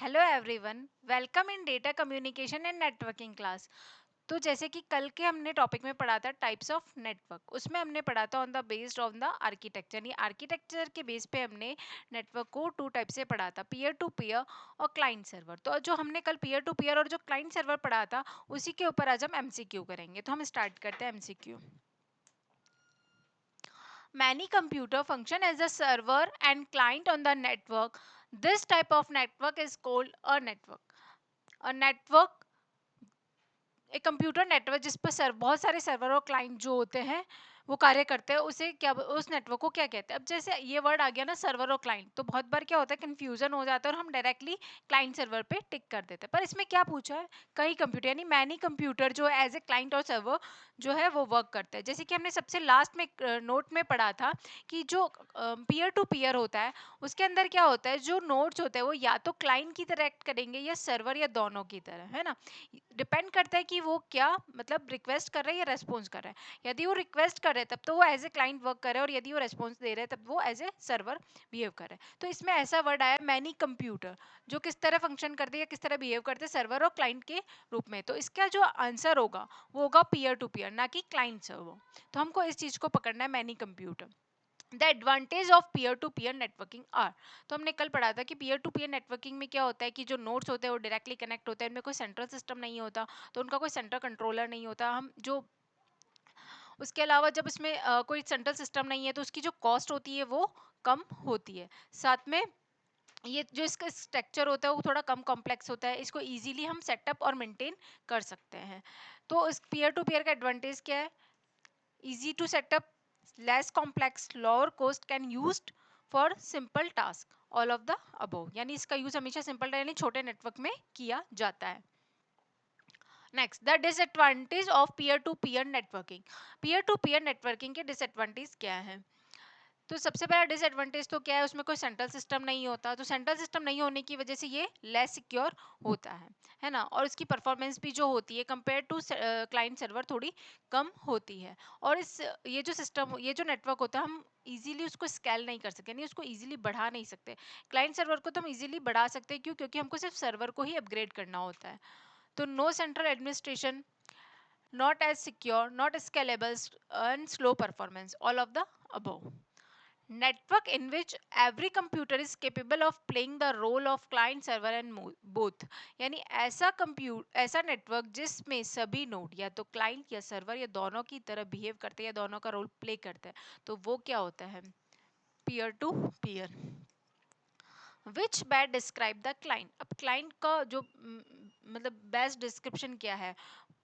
Hello everyone, welcome in data communication and networking class. तो जैसे कि कल के हमने टॉपिक में पढ़ा था टाइप्स ऑफ नेटवर्क, उसमें हमने पढ़ा था on the based on the architecture, यानी आर्किटेक्चर के बेस पे हमने नेटवर्क को टू टाइप से पढ़ा था, पीयर टू पीयर और क्लाइंट सर्वर। तो जो हमने कल पीयर टू पीयर और जो क्लाइंट सर्वर पढ़ा था उसी के ऊपर आज हम एमसीक्यू करेंगे। तो हम स्टार्ट करते हैं MCQ. Many computer function as a server and client on the network. This type of network is called a network. A network, एक कंप्यूटर नेटवर्क जिस पर बहुत सारे सर्वर और क्लाइंट जो होते हैं वो कार्य करते हैं, उसे क्या, उस नेटवर्क को क्या कहते हैं। अब जैसे ये वर्ड आ गया ना, सर्वर और क्लाइंट, तो बहुत बार क्या होता है, कंफ्यूजन हो जाता है और हम डायरेक्टली क्लाइंट सर्वर पे टिक कर देते हैं। पर इसमें क्या पूछा है, कई कंप्यूटर यानी मैनी कंप्यूटर जो है एज ए क्लाइंट और सर्वर जो है वो वर्क करते हैं। जैसे कि हमने सबसे लास्ट में नोट में पढ़ा था कि जो पीयर टू पीयर होता है उसके अंदर क्या होता है, जो नोड्स होते हैं वो या तो क्लाइंट की तरह एक्ट करेंगे या सर्वर, या दोनों की तरह, है ना। डिपेंड करता है कि वो क्या मतलब रिक्वेस्ट कर रहे हैं या रेस्पॉन्स कर रहे हैं। यदि वो रिक्वेस्ट कर रहे हैं तब तो वो एज ए क्लाइंट वर्क कर रहे हैं, और यदि वो रेस्पॉन्स दे रहे हैं तब वो एज ए सर्वर बिहेव कर रहे हैं। तो इसमें ऐसा वर्ड आया मैनी कंप्यूटर, जो किस तरह फंक्शन करते हैं या किस तरह बिहेव करते हैं सर्वर और क्लाइंट के रूप में। तो इसका जो आंसर होगा वो होगा पीयर टू पीयर, ना कि क्लाइंट सर्वर। तो हमको इस चीज को पकड़ना है, many computer. The advantage of peer to peer networking are, तो हमने कल पढ़ा था कि पीयर टू पीयर नेटवर्किंग में क्या होता है कि जो नोड्स होते हैं वो डायरेक्टली कनेक्ट होते हैं, इनमें कोई सेंट्रल सिस्टम नहीं होता, तो उनका कोई सेंट्रल कंट्रोलर नहीं होता। हम जो उसके अलावा जब इसमें कोई सेंट्रल सिस्टम नहीं है तो उसकी जो कॉस्ट होती है वो कम होती है। साथ में ये जो इसका स्ट्रक्चर होता है वो थोड़ा कम कॉम्प्लेक्स होता है, इसको इजीली हम सेटअप और मेंटेन कर सकते हैं। तो इस पीयर टू पीयर का एडवांटेज क्या है, easy to set up, less complex, lower cost, can used for simple task, all of the above। यानी इसका यूज हमेशा सिंपल यानी छोटे नेटवर्क में किया जाता है। Next, the disadvantage of peer to peer networking. Peer to peer networking के डिसएडवांटेज क्या है। तो सबसे पहला डिसएडवांटेज तो क्या है, उसमें कोई सेंट्रल सिस्टम नहीं होता, तो सेंट्रल सिस्टम नहीं होने की वजह से ये लेस सिक्योर होता है ना। और इसकी परफॉर्मेंस भी जो होती है कंपेयर टू क्लाइंट सर्वर थोड़ी कम होती है। और इस ये जो सिस्टम, ये जो नेटवर्क होता है, हम इजीली उसको स्केल नहीं कर सकते, नहीं उसको इजीली बढ़ा नहीं सकते। क्लाइंट सर्वर को तो हम इजीली बढ़ा सकते हैं, क्यों, क्योंकि हमको सिर्फ सर्वर को ही अपग्रेड करना होता है। तो no central administration, not as secure, not scalable, and slow performance, all of the above। Network in which every computer is capable of playing the role of client server and both, यानी ऐसा network जिसमें सभी node या तो client या server या दोनों की तरह बिहेव करते हैं या दोनों का रोल प्ले करते हैं, तो वो क्या होता है, peer to peer. Which best describe the client. अब क्लाइंट का जो मतलब बेस्ट डिस्क्रिप्शन क्या है,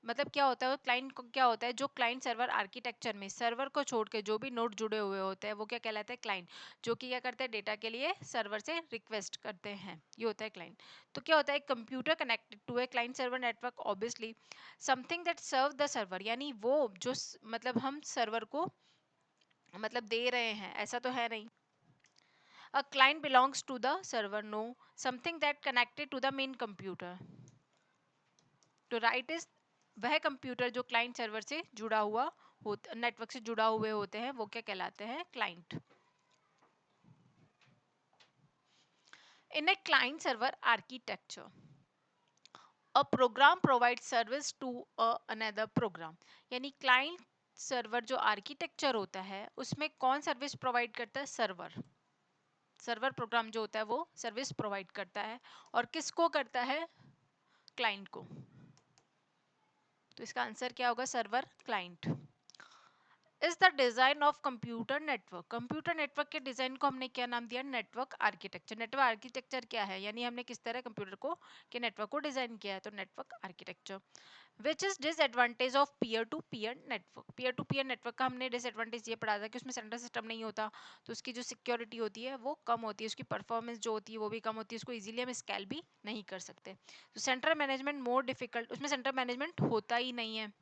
मतलब क्या होता है क्लाइंट को, क्या होता है जो क्लाइंट सर्वर आर्किटेक्चर में सर्वर को छोड़ के जो भी नोड जुड़े हुए होते हैं वो क्या कहलाते हैं, क्लाइंट। जो कि क्या करते हैं, डेटा के लिए सर्वर से रिक्वेस्ट करते हैं, ये होता है क्लाइंट। तो क्या होता है, computer connected to a client server network obviously something that serve the server, यानी वो जो मतलब हम सर्वर को मतलब दे रहे हैं, ऐसा तो है नहीं। A client belongs to the server, no, something that connected to the main computer। तो राइट इज वह कंप्यूटर जो क्लाइंट सर्वर से जुड़ा हुआ नेटवर्क से जुड़ा हुए होते हैं, वो क्या कहलाते हैं, client. In a client server architecture, a program provide service to another program, यानी क्लाइंट सर्वर जो आर्किटेक्चर होता है उसमें कौन सर्विस प्रोवाइड करता है, सर्वर। सर्वर प्रोग्राम जो होता है वो सर्विस प्रोवाइड करता है, और किसको करता है, क्लाइंट को। तो इसका आंसर क्या होगा, server client. Is the design of computer network, computer network के डिजाइन को हमने क्या नाम दिया, नेटवर्क आर्किटेक्चर। नेटवर्क आर्किटेक्चर क्या है, यानी हमने किस तरह कंप्यूटर को के नेटवर्क को डिजाइन किया है, तो network architecture. Which is disadvantage of peer to peer network. Peer to peer network का हमने डिसएडवांटेज ये पढ़ा था कि उसमें सेंट्रल सिस्टम नहीं होता, तो उसकी जो सिक्योरिटी होती है वो कम होती है, उसकी परफॉर्मेंस जो होती है वो भी कम होती है, उसको इजीली हम स्केल भी नहीं कर सकते। तो सेंट्रल मैनेजमेंट मोर डिफिकल्ट, उसमें सेंट्रल मैनेजमेंट होता ही नहीं है।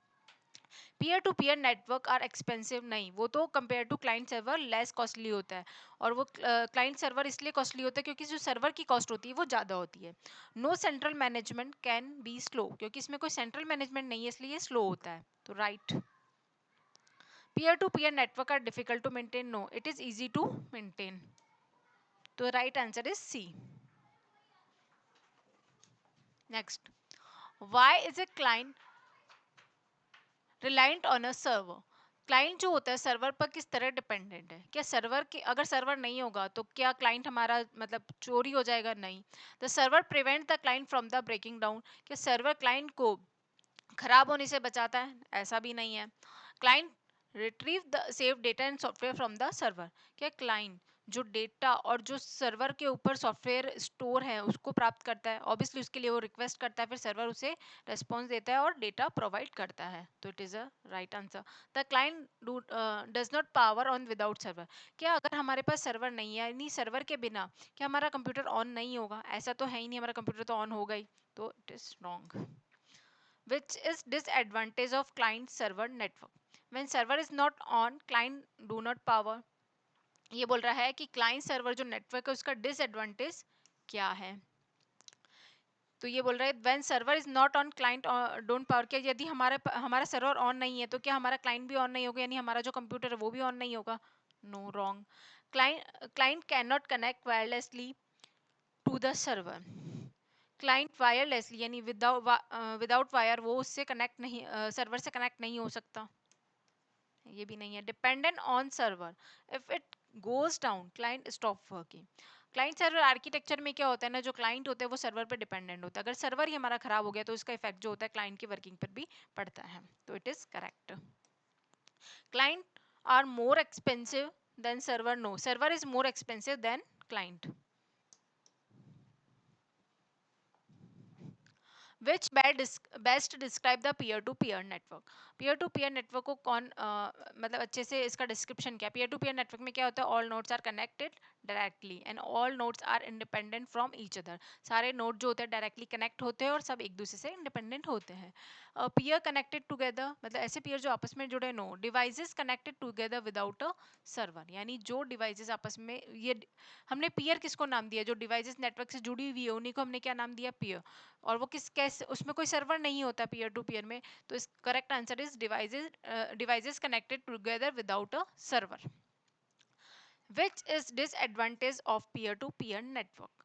Peer to peer network are expensive, नहीं वो तो compare to client server less costly होता है। और वो क्लाइंट सर्वर इसलिए कॉस्टली होता है क्योंकि जो सर्वर की कॉस्ट होती है वो ज़्यादा होती है। No central management can be slow, क्योंकि इसमें कोई सेंट्रल मैनेजमेंट नहीं है इसलिए स्लो होता है, तो right. Peer to peer network are difficult to maintain, no it is easy to maintain, तो right answer is C. Next, why is a client reliant on a server? Client जो होता है सर्वर पर किस तरह डिपेंडेंट है? क्या server के अगर सर्वर नहीं होगा तो क्या क्लाइंट हमारा मतलब चोरी हो जाएगा? नहीं। The server prevent the client from the breaking down. क्या सर्वर क्लाइंट को खराब होने से बचाता है? ऐसा भी नहीं है। Client retrieve the save data and software from the server. क्या क्लाइंट जो डेटा और जो सर्वर के ऊपर सॉफ्टवेयर स्टोर है उसको प्राप्त करता है? ऑब्वियसली उसके लिए वो रिक्वेस्ट करता है, फिर सर्वर उसे रेस्पॉन्स देता है और डेटा प्रोवाइड करता है। तो it is a right answer. The client does not power on without server. क्या अगर हमारे पास सर्वर नहीं है, यानी सर्वर के बिना क्या हमारा कंप्यूटर ऑन नहीं होगा? ऐसा तो है ही नहीं, हमारा कंप्यूटर तो ऑन होगा ही। तो it is wrong. Which is disadvantage of client server network? When server is not on, client do not power. ये बोल रहा है कि क्लाइंट सर्वर जो नेटवर्क है उसका डिसएडवांटेज क्या है? तो ये बोल रहा है when server is not on client don't power. क्या यदि हमारा सर्वर ऑन नहीं है तो क्या हमारा क्लाइंट भी ऑन नहीं होगा, यानी हमारा जो कंप्यूटर है वो भी ऑन नहीं होगा? No, wrong. Client can not connect wirelessly to the server. Client wirelessly यानी विदाउट वायर वो उससे कनेक्ट नहीं, सर्वर से कनेक्ट नहीं हो सकता। ये भी नहीं है। Dependent on server, if it goes down client stop working. Client server architecture में क्या होता है ना, जो क्लाइंट होता है वो सर्वर पर डिपेंडेंट होता है। अगर सर्वर ही हमारा खराब हो गया तो इसका इफेक्ट जो होता है क्लाइंट की वर्किंग पर भी पड़ता है। तो it is correct. Client are more expensive than server? No, server is more expensive than client. Which best describe the peer to peer network? Peer to peer network को कौन मतलब अच्छे से इसका डिस्क्रिप्शन क्या? पीयर टू पीयर नेटवर्क में क्या होता है? All nodes are connected directly and all nodes are independent from each other. सारे नोड जो होते हैं डायरेक्टली कनेक्ट होते हैं और सब एक दूसरे से इंडिपेंडेंट होते हैं। पीयर कनेक्टेड टुगेदर मतलब ऐसे पीयर जो आपस में जुड़े। No, devices connected together without a server, यानी जो डिवाइसेस आपस में ये हमने पीयर किसको नाम दिया? जो डिवाइसेस नेटवर्क से जुड़ी हुई है उन्हीं को हमने क्या नाम दिया? पीयर। और वो किस कैसे उसमें कोई सर्वर नहीं होता पीयर टू पीयर में। तो इस correct answer is devices connected together without a server. Which is disadvantage of peer to peer network?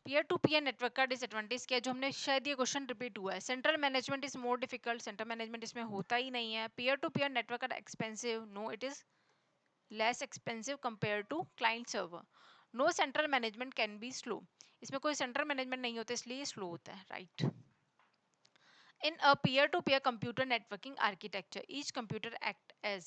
Peer to peer network का डिसएडवांटेज क्या है? जो हमने शायद ये क्वेश्चन रिपीट हुआ है। Central management is more difficult. Central management इसमें होता ही नहीं है। Peer to peer network are expensive. No, it is less expensive compare to client server. No central management can be slow. इसमें कोई सेंट्रल मैनेजमेंट नहीं होता इसलिए ये स्लो होता है। Right. In a peer-to-peer computer networking architecture, each computer act as,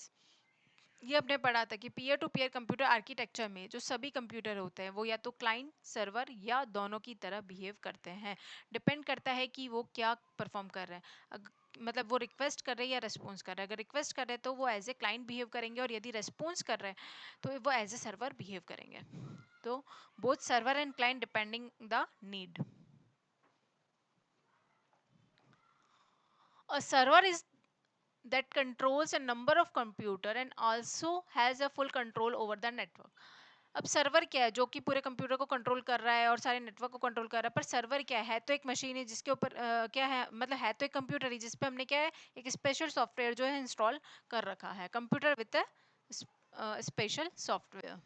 ये हमने पढ़ा था कि peer to peer computer architecture में जो सभी कंप्यूटर होते हैं वो या तो क्लाइंट सर्वर या दोनों की तरह बिहेव करते हैं। डिपेंड करता है कि वो क्या परफॉर्म कर रहे हैं। मतलब वो रिक्वेस्ट कर रहे हैं या रेस्पॉन्स कर रहे हैं। अगर रिक्वेस्ट कर रहे हैं तो वो एज ए क्लाइंट बिहेव करेंगे और यदि रेस्पॉन्स कर रहे हैं तो वो एज ए सर्वर बिहेव करेंगे। तो both server and client depending the need. A server is that controls a number of computer and also has a full control over the network. अब सर्वर क्या है? जो कि पूरे कंप्यूटर को control कर रहा है और सारे नेटवर्क को कंट्रोल कर रहा है। पर सर्वर क्या है? तो एक मशीन है जिसके ऊपर क्या है, मतलब है तो एक कंप्यूटर ही जिस पे हमने क्या है, एक स्पेशल सॉफ्टवेयर जो है इंस्टॉल कर रखा है। Computer with special software.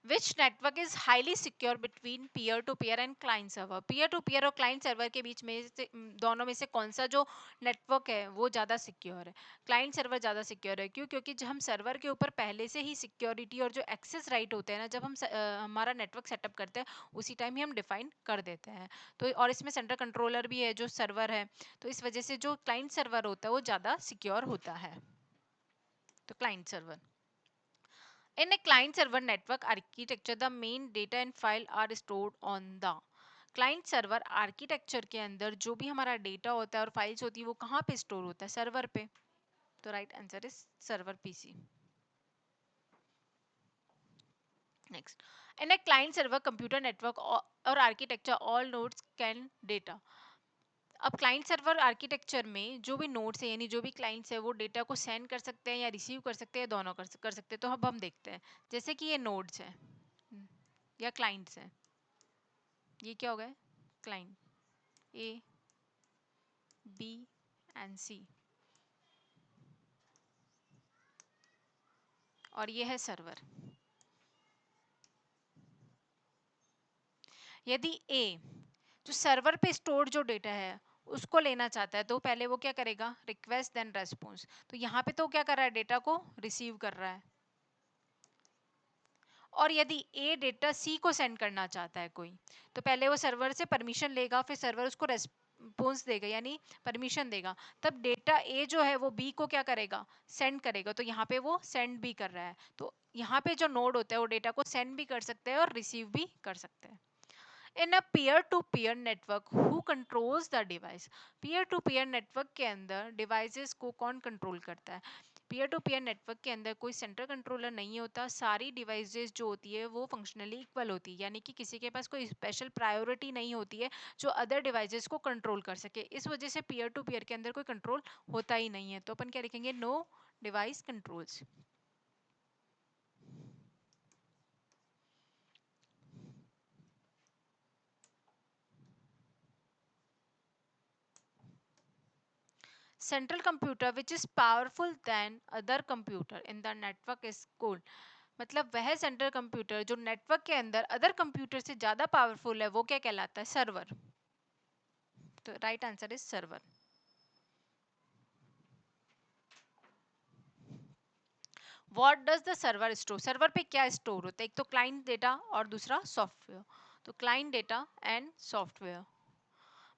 Which network is highly secure between peer to peer and client server? peer to peer और client server के बीच में से दोनों में से कौन सा जो नेटवर्क है वो ज़्यादा सिक्योर है? क्लाइंट सर्वर ज़्यादा सिक्योर है। क्यों? क्योंकि जब हम सर्वर के ऊपर पहले से ही सिक्योरिटी और जो एक्सेस राइट होते हैं ना, जब हम हमारा नेटवर्क सेटअप करते हैं उसी टाइम ही हम डिफाइन कर देते हैं। तो और इसमें सेंट्रल कंट्रोलर भी है जो सर्वर है, तो इस वजह से जो क्लाइंट सर्वर होता है वो ज़्यादा सिक्योर होता है। तो client server. In a client server network architecture, the main data and file are stored on the client server architecture के अंदर जो भी हमारा डेटा होता है और फाइल्स होती है वो कहाँ पे स्टोर होता है? सर्वर पे। तो right answer is server PC. Next, in a client server computer network और architecture all nodes can data. अब क्लाइंट सर्वर आर्किटेक्चर में जो भी नोड्स है यानी जो भी क्लाइंट्स है वो डेटा को सेंड कर सकते हैं या रिसीव कर सकते हैं, दोनों कर सकते हैं। तो अब हम देखते हैं, जैसे कि ये नोड्स है या क्लाइंट्स हैं। ये क्या हो गया? क्लाइंट ए बी एंड सी, और ये है सर्वर। यदि ए जो सर्वर पे स्टोर जो डेटा है उसको लेना चाहता है, तो पहले वो क्या करेगा, रिक्वेस्ट देन रेस्पॉन्स। तो यहाँ पे तो क्या कर रहा है, डेटा को रिसीव कर रहा है। और यदि ए डेटा सी को सेंड करना चाहता है कोई, तो पहले वो सर्वर से परमिशन लेगा, फिर सर्वर उसको रेस्पॉन्स देगा यानी परमिशन देगा, तब डेटा ए जो है वो बी को क्या करेगा, सेंड करेगा। तो यहाँ पे वो सेंड भी कर रहा है। तो यहाँ पे जो नोड होता है वो डेटा को सेंड भी कर सकते हैं और रिसीव भी कर सकते हैं। In a peer to peer network who controls the device. Peer to peer network के अंदर डिवाइसेस को कौन कंट्रोल करता है? पीयर टू पीयर नेटवर्क के अंदर कोई सेंट्रल कंट्रोलर नहीं होता, सारी डिवाइसेस जो होती है वो फंक्शनली इक्वल होती है, यानी कि किसी के पास कोई स्पेशल प्रायोरिटी नहीं होती है जो अदर डिवाइसेस को कंट्रोल कर सके। इस वजह से पीयर टू पीयर के अंदर कोई कंट्रोल होता ही नहीं है। तो अपन क्या लिखेंगे, no device controls. Central computer which is powerful than other computer in the network is called। मतलब वह सेंट्रल कंप्यूटर जो नेटवर्क के अंदर अदर कंप्यूटर से ज्यादा पावरफुल है वो क्या कहलाता है, सर्वर। तो right answer is server. What does the server store? Server पे क्या स्टोर होता है? एक तो क्लाइंट डेटा और दूसरा सॉफ्टवेयर। तो client data and software.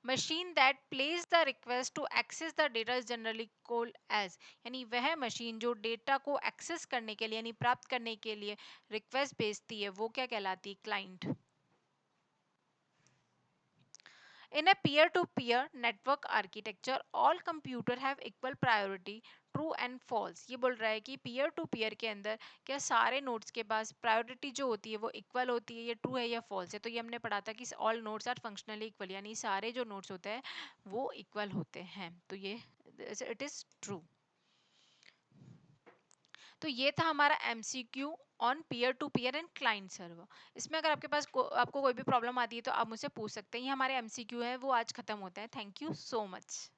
Machine that place the request to access the data is generally called as. यानी वह मशीन जो डेटा को एक्सेस करने के लिए यानी प्राप्त करने के लिए रिक्वेस्ट भेजती है वो क्या कहलाती है, client. In a peer-to-peer network architecture, all computer have equal priority, true and false. ये बोल रहा है कि पीयर टू पीयर के अंदर क्या सारे नोड्स के पास प्रायोरिटी जो होती है वो इक्वल होती है, ये ट्रू है या फॉल्स है। तो ये हमने पढ़ा था कि all nodes are functionally equal, यानी सारे जो नोड्स होते हैं वो इक्वल होते हैं। तो ये इट इज ट्रू। तो ये था हमारा MCQ on peer to peer and client server. इसमें अगर आपके पास आपको कोई भी प्रॉब्लम आती है तो आप मुझसे पूछ सकते हैं। ये हमारे एमसीक्यू है वो आज खत्म होता है। Thank you so much.